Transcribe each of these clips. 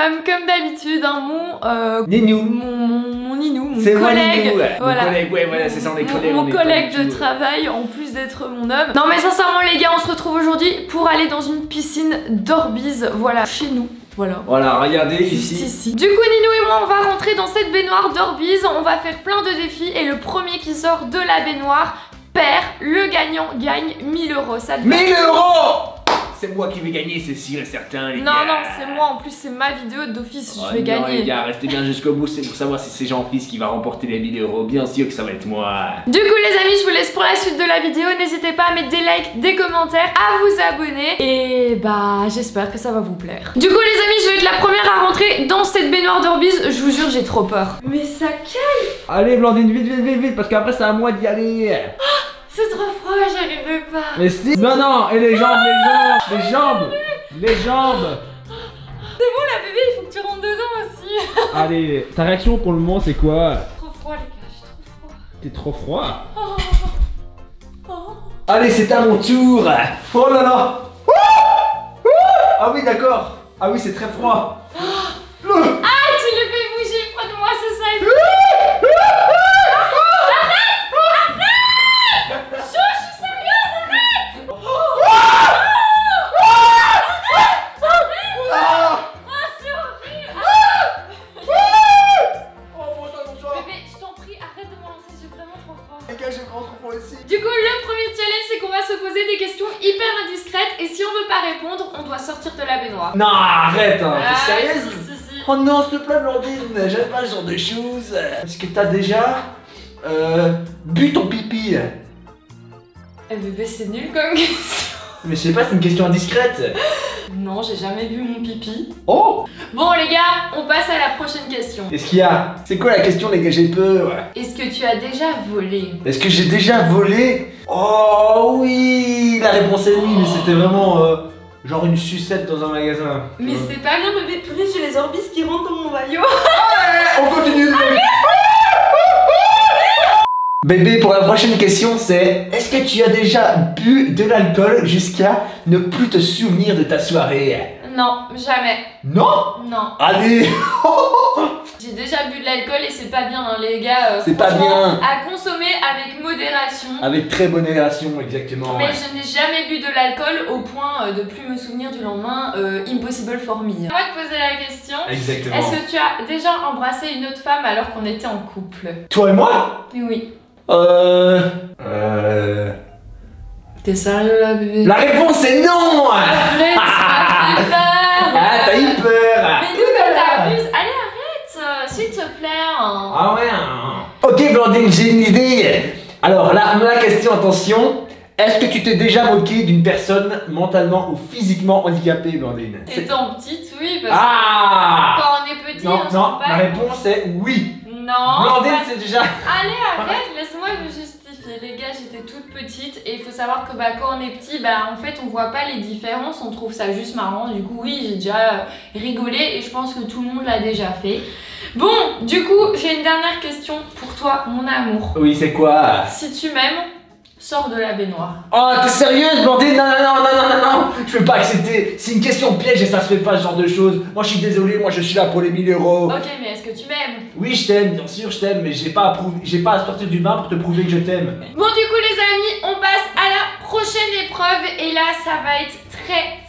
homme comme d'habitude, hein, Ninou. Mon Ninou, mon C'est collègue. Ninou, ouais. Voilà. Mon collègue, ouais, voilà, c'est ça, on est collègues. Mon collègue de travail, en plus d'être mon homme. Non mais sincèrement les gars, on se retrouve aujourd'hui pour aller dans une piscine d'Orbiz, voilà, chez nous. Voilà, regardez juste ici. Du coup, Ninou et moi, on va rentrer dans cette baignoire d'Orbiz. On va faire plein de défis et le premier qui sort de la baignoire perd. Le gagnant gagne 1000 €. Ça te va? 1000 €. C'est moi qui vais gagner, c'est sûr et certain, les gars. Non, c'est moi, en plus c'est ma vidéo d'office, je vais non, gagner. Les gars, restez bien jusqu'au bout, c'est pour savoir si c'est Jean-Fils qui va remporter les 1000 €. Bien sûr que ça va être moi. Du coup les amis, je vous laisse pour la suite de la vidéo. N'hésitez pas à mettre des likes, des commentaires, à vous abonner. Et bah j'espère que ça va vous plaire. Du coup les amis, je vais être la première à rentrer dans cette baignoire d'Orbiz. Je vous jure, j'ai trop peur. Mais ça caille. Allez Blandine, vite, parce qu'après c'est à moi d'y aller. C'est trop froid, j'y arriverai pas. Mais si. Non, et les jambes. C'est bon la bébé, il faut que tu rentres dedans aussi. Allez, ta réaction pour le moment c'est quoi? Trop froid les gars, j'ai trop froid. T'es trop froid. Oh. Allez, c'est à mon tour. Oh là là. Ah oui, d'accord. Ah oui, c'est très froid. Ah, tu le fais bouger près de moi, c'est ça. Du coup, le premier challenge, c'est qu'on va se poser des questions hyper indiscrètes et si on veut pas répondre, on doit sortir de la baignoire. Non, arrête, hein. T'es Ah, sérieuse? si. Oh non, s'il te plaît, Blandine, j'aime pas ce genre de choses. Est-ce que t'as déjà bu ton pipi? Eh bébé, c'est nul comme question. Mais je sais pas, c'est une question indiscrète. Non, j'ai jamais vu mon pipi. Oh! Bon les gars, on passe à la prochaine question. Qu'est-ce qu'il y a? C'est quoi la question, les gars? J'ai peur. Est-ce que tu as déjà volé? Est-ce que j'ai déjà volé? Oh oui! La réponse est oui, mais c'était vraiment genre une sucette dans un magasin. Mais c'est pas bien bébé, purée, j'ai les Orbiz qui rentrent dans mon maillot. On continue. Bébé, pour la prochaine question, c'est: est-ce que tu as déjà bu de l'alcool jusqu'à ne plus te souvenir de ta soirée? Non, jamais. Non? Non. Allez. J'ai déjà bu de l'alcool et c'est pas bien hein, les gars. C'est pas bien. À consommer avec modération. Avec très modération, exactement. Mais je n'ai jamais bu de l'alcool au point de plus me souvenir du lendemain. Impossible for me. On va te poser la question. Exactement. Est-ce que tu as déjà embrassé une autre femme alors qu'on était en couple? Toi et moi? Oui. T'es sérieux là bébé? La réponse est non. Arrête, t'as fait peur. Ah, t'as eu peur. Mais nous quand t'abuses, allez arrête, s'il te plaît. Ah ouais. Ok Blandine, j'ai une idée. Alors là, la question, attention. Est-ce que tu t'es déjà moqué d'une personne mentalement ou physiquement handicapée, Blandine? Étant petite, oui, parce Ah! que quand on est petit, Non, on se non, rend pas la réponse est oui. Non. Blandine, pas- c'est déjà... Allez, arrête, laisse-moi me justifier. Les gars, j'étais toute petite et il faut savoir que bah, quand on est petit, bah, en fait, on voit pas les différences, on trouve ça juste marrant. Du coup, oui, j'ai déjà rigolé et je pense que tout le monde l'a déjà fait. Bon, du coup, j'ai une dernière question pour toi, mon amour. Oui, c'est quoi? Si tu m'aimes, sors de la baignoire. Oh, t'es sérieuse, Blandine? Non, je peux pas accepter. C'est une question piège et ça se fait pas ce genre de choses. Moi, je suis désolé, moi, je suis là pour les 1000 €. Ok, mais est-ce que tu m'aimes? Oui, je t'aime, bien sûr, je t'aime, mais j'ai pas à sortir du bain pour te prouver que je t'aime. Bon, du coup, les amis, on passe à la prochaine épreuve et là, ça va être très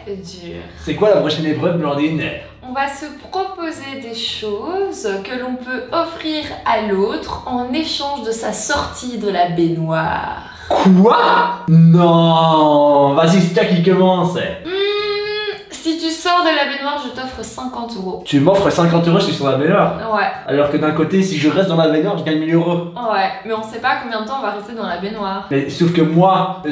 dur. C'est quoi la prochaine épreuve, Blandine? On va se proposer des choses que l'on peut offrir à l'autre en échange de sa sortie de la baignoire. Quoi? Non. Vas-y, c'est toi qui commence. Si tu sors de la baignoire, je t'offre 50 €. Tu m'offres 50 € si je suis dans la baignoire. Ouais. Alors que d'un côté, si je reste dans la baignoire, je gagne 1000 €. Ouais, mais on sait pas combien de temps on va rester dans la baignoire. Mais sauf que toi,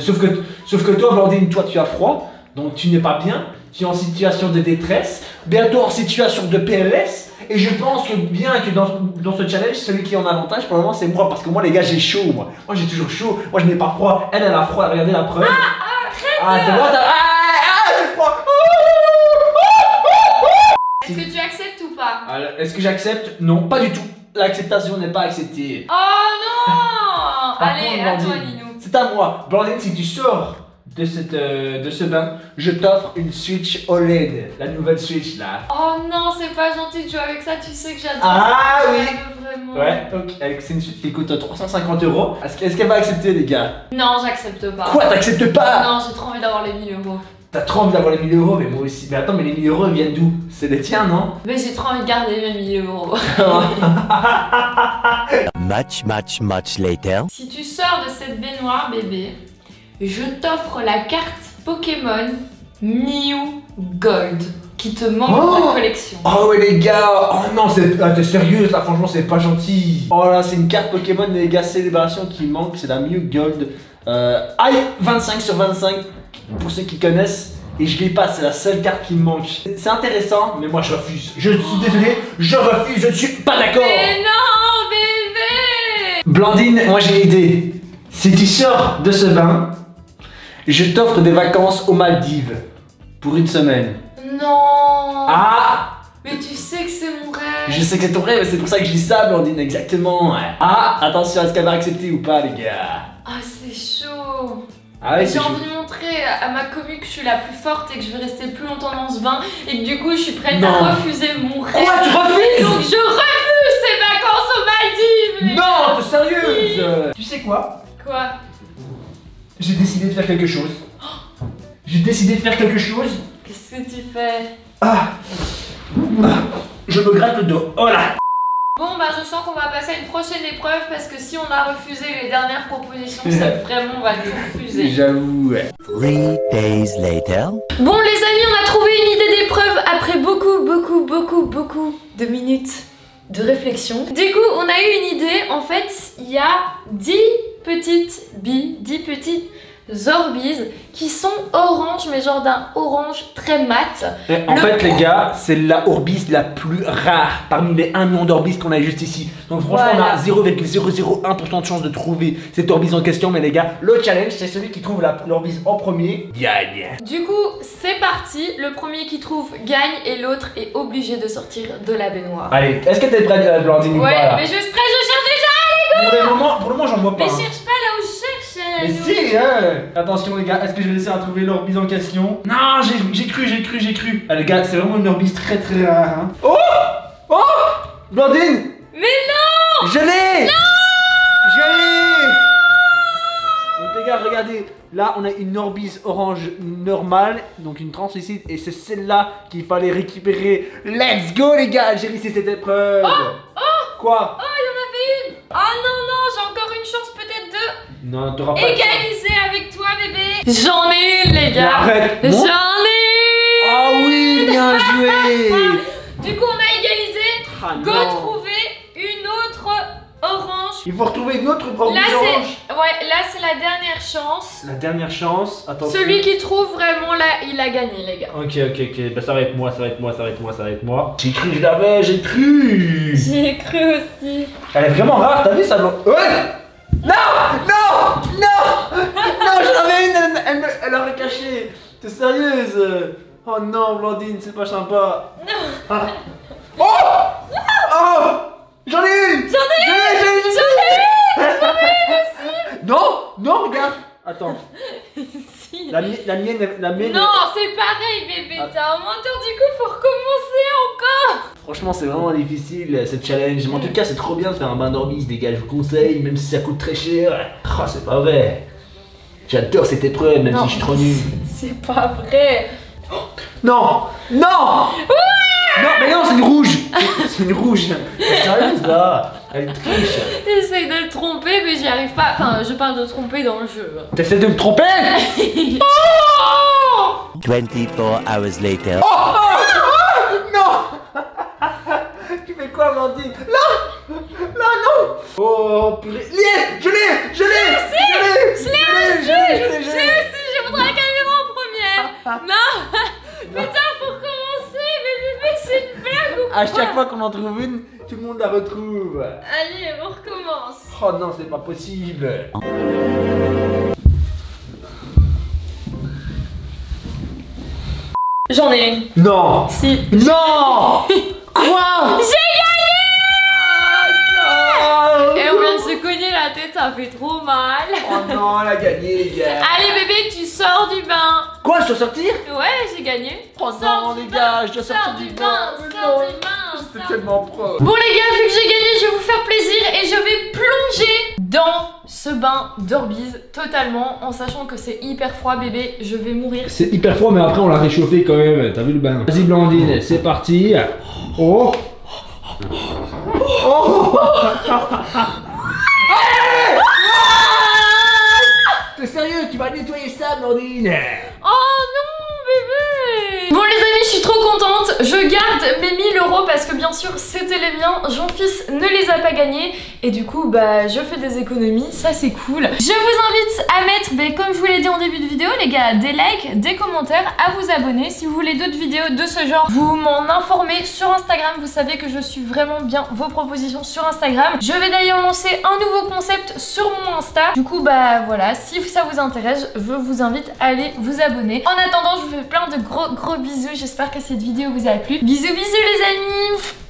Blandine, toi tu as froid, donc tu n'es pas bien, tu es en situation de détresse, bientôt en situation de PLS, et je pense que bien que dans ce challenge, celui qui est en avantage pour le moment c'est moi, parce que moi les gars j'ai chaud, moi j'ai toujours chaud, moi je n'ai pas froid, elle a froid, regardez la preuve. Arrête. T'as droit, j'ai froid. Est-ce que tu acceptes ou pas? Alors, est-ce que j'accepte? Non, pas du tout. L'acceptation n'est pas acceptée. Oh non. Par Allez, contre, à toi Blandine, Ninou. c'est à moi. Blandine, si tu sors de ce bain, je t'offre une Switch OLED, la nouvelle Switch là. Oh non, c'est pas gentil de jouer avec ça, tu sais que j'adore. Ah ça, oui. Vraiment. Ouais, ok. C'est une Switch qui coûte 350 €. Est-ce qu'elle va accepter, les gars? Non, j'accepte pas. Quoi, t'acceptes pas? Non, j'ai trop envie d'avoir les 1000 €. T'as trop envie d'avoir les 1000 €, mais moi aussi. Mais attends, mais les 1000 € viennent d'où? C'est les tiens, non? Mais j'ai trop envie de garder mes 1000 €. Much later. Si tu sors de cette baignoire, bébé, je t'offre la carte Pokémon Mew Gold qui te manque dans la collection. Oh ouais les gars, oh non, t'es sérieuse là, franchement c'est pas gentil. Oh là, c'est une carte Pokémon les gars, célébration qui manque, c'est la Mew Gold. Aïe, 25 sur 25 pour ceux qui connaissent. Et je l'ai pas, c'est la seule carte qui me manque. C'est intéressant, mais moi je refuse. Je suis désolé, je refuse, je ne suis pas d'accord. Mais non, bébé! Blandine, moi j'ai une idée. Si tu sors de ce bain, je t'offre des vacances aux Maldives pour une semaine. Non! Ah! Mais tu sais que c'est mon rêve! Je sais que c'est ton rêve, c'est pour ça que je dis ça, Blandine, exactement. Ah, attention, est-ce qu'elle va accepter ou pas, les gars? Ah, c'est chaud! Ah ouais, J'ai c'est chaud. envie de montrer à ma commu que je suis la plus forte et que je vais rester plus longtemps dans ce bain et que du coup je suis prête Non. à refuser mon rêve. Quoi, tu refuses? Donc je refuse ces vacances aux Maldives! les Non, gars. t'es sérieuse? Tu sais quoi? Quoi? J'ai décidé de faire quelque chose. J'ai décidé de faire quelque chose. Qu'est-ce que tu fais? Je me gratte le dos. Oh là! Bon bah je sens qu'on va passer à une prochaine épreuve parce que si on a refusé les dernières propositions, c'est vraiment on va tout refuser. J'avoue, ouais. 3 days later. Bon les amis, on a trouvé une idée d'épreuve après beaucoup de minutes de réflexion. Du coup, on a eu une idée. En fait, il y a 10 petites billes, 10 petites Orbeez qui sont orange, mais genre d'un orange très mat. Et en fait, les gars, c'est la Orbeez la plus rare parmi les 1 million d'Orbeez qu'on a juste ici. Donc, franchement, Voilà. on a 0,001% de chance de trouver cette Orbeez en question. Mais les gars, le challenge, c'est celui qui trouve l'Orbeez en premier gagne. Du coup, c'est parti. Le premier qui trouve gagne et l'autre est obligé de sortir de la baignoire. Allez, est-ce que t'es prête, Blandine, ou Ouais, pas, là? mais je cherche déjà. Pour le moment, j'en vois pas. Mais hein. cherche pas là où je cherche. Mais si, hein. Attention les gars, est-ce que je vais laisser à trouver l'Orbeez en question? Non, j'ai cru. Ah les gars, c'est vraiment une Orbeez très rare. Hein. Oh! Blandine! Mais non! Je l'ai! Non! Je l'ai! Donc les gars, regardez, là on a une Orbeez orange normale, donc une translucide, et c'est celle-là qu'il fallait récupérer. Let's go les gars, j'ai réussi cette épreuve. Quoi? Oh, il y en avait une! Ah non, j'ai encore une chance, peut-être deux. Non, t'auras pas. Égaliser avec toi, bébé. J'en ai une, les gars. Arrête. J'en Bon. ai une. Ah oui, bien joué. Du coup, on a égalisé. Ah, Go non. trouver une autre orange. Il faut retrouver une autre Orbeez Là, orange. là, c'est la dernière chance. La dernière chance, attends. Celui qui trouve vraiment là, il a gagné, les gars. Ok, bah ça va être moi. J'ai cru que je l'avais, j'ai cru. J'y ai cru aussi. Elle est vraiment rare, t'as vu ça? Ouais. Non, j'en avais une, elle aurait caché. T'es sérieuse? Oh non, Blandine, c'est pas sympa. Non. Oh, j'en ai une. Non, regarde. Attends. Si. La mienne. Non, c'est pareil, bébé. T'es un menteur, du coup, faut recommencer encore. Franchement, c'est vraiment difficile ce challenge. Mais en tout cas, c'est trop bien de faire un bain d'Orbeez, les gars. Je vous conseille, même si ça coûte très cher. Oh, c'est pas vrai. J'adore cette épreuve, même si je suis trop nul. C'est pas vrai. Non, non, mais non, c'est une rouge. C'est une rouge. T'es sérieuse là? Elle triche. J'essaye de le tromper, mais j'y arrive pas. Enfin, je parle de tromper dans le jeu. T'essaies de me tromper? 24 hours later. Non. Tu fais quoi, Blandine? Là, non. Oh, purée. Yes, je l'ai. Je voudrais la caméra en première. Non. Putain, faut recommencer. Mais bébé, c'est une blague ou quoi? À chaque fois qu'on en trouve une, tout le monde la retrouve. Allez, on recommence. Oh non, c'est pas possible. J'en ai une. Non. Si. Non. Quoi? J'ai gagné. Ah, non. Et on vient de se cogner la tête ça fait trop mal. Oh non, elle a gagné, les gars. Allez bébé, tu sors du bain. Quoi, je dois sortir? Ouais, j'ai gagné. Oh non, les gars, je dois sortir du bain. Sors du bain. C'est tellement pro. Bon les gars, vu que j'ai gagné, je vais vous faire plaisir et je vais plonger dans ce bain d'Orbiz totalement en sachant que c'est hyper froid bébé, je vais mourir. C'est hyper froid, mais après on l'a réchauffé quand même. T'as vu le bain? Vas-y Blandine, c'est parti. Oh. Oh. T'es sérieux? Tu vas nettoyer ça, Blandine? Oh non bébé. Bon les amis, je suis trop contente. Je garde mes 1000 € parce que bien sûr c'était les miens. Jean-Fils ne les a pas gagnés et du coup bah je fais des économies, ça c'est cool. Je vous invite à mettre, comme je vous l'ai dit en début de vidéo les gars, des likes, des commentaires, à vous abonner. Si vous voulez d'autres vidéos de ce genre, vous m'en informez sur Instagram. Vous savez que je suis vraiment bien vos propositions sur Instagram. Je vais d'ailleurs lancer un nouveau concept sur mon Insta. Du coup bah voilà, si ça vous intéresse, je vous invite à aller vous abonner. En attendant, je vous fais plein de gros bisous. J'espère que cette vidéo vous a plu. Bisous bisous les amis.